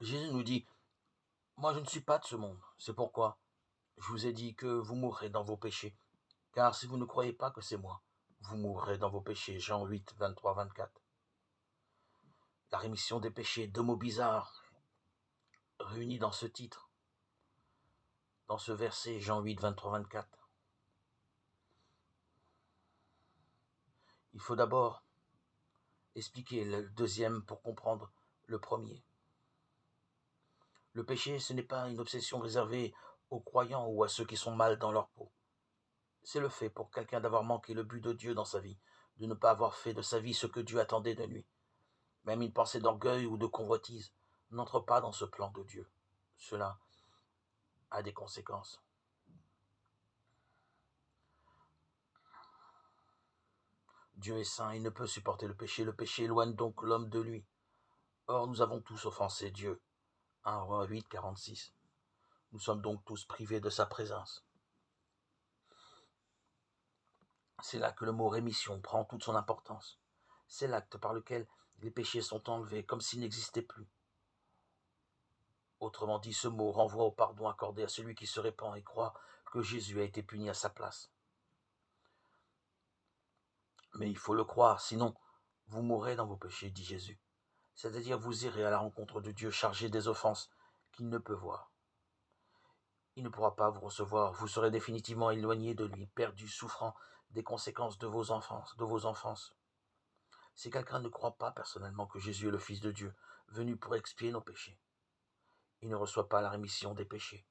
Jésus nous dit: «Moi, je ne suis pas de ce monde. C'est pourquoi je vous ai dit que vous mourrez dans vos péchés. Car si vous ne croyez pas que c'est moi, vous mourrez dans vos péchés.» Jean 8, 23, 24. La rémission des péchés, deux mots bizarres réunis dans ce titre, dans ce verset, Jean 8, 23, 24. Il faut d'abord expliquer le deuxième pour comprendre le premier. Le péché, ce n'est pas une obsession réservée aux croyants ou à ceux qui sont mal dans leur peau. C'est le fait pour quelqu'un d'avoir manqué le but de Dieu dans sa vie, de ne pas avoir fait de sa vie ce que Dieu attendait de lui. Même une pensée d'orgueil ou de convoitise n'entre pas dans ce plan de Dieu. Cela a des conséquences. Dieu est saint, il ne peut supporter le péché éloigne donc l'homme de lui. Or, nous avons tous offensé Dieu. 1 Romains 8, 46. Nous sommes donc tous privés de sa présence. C'est là que le mot rémission prend toute son importance. C'est l'acte par lequel les péchés sont enlevés, comme s'ils n'existaient plus. Autrement dit, ce mot renvoie au pardon accordé à celui qui se répand et croit que Jésus a été puni à sa place. Mais il faut le croire, sinon vous mourrez dans vos péchés, dit Jésus. C'est-à-dire vous irez à la rencontre de Dieu chargé des offenses qu'il ne peut voir. Il ne pourra pas vous recevoir, vous serez définitivement éloigné de lui, perdu, souffrant des conséquences de vos enfances. Si quelqu'un ne croit pas personnellement que Jésus est le Fils de Dieu, venu pour expier nos péchés, il ne reçoit pas la rémission des péchés.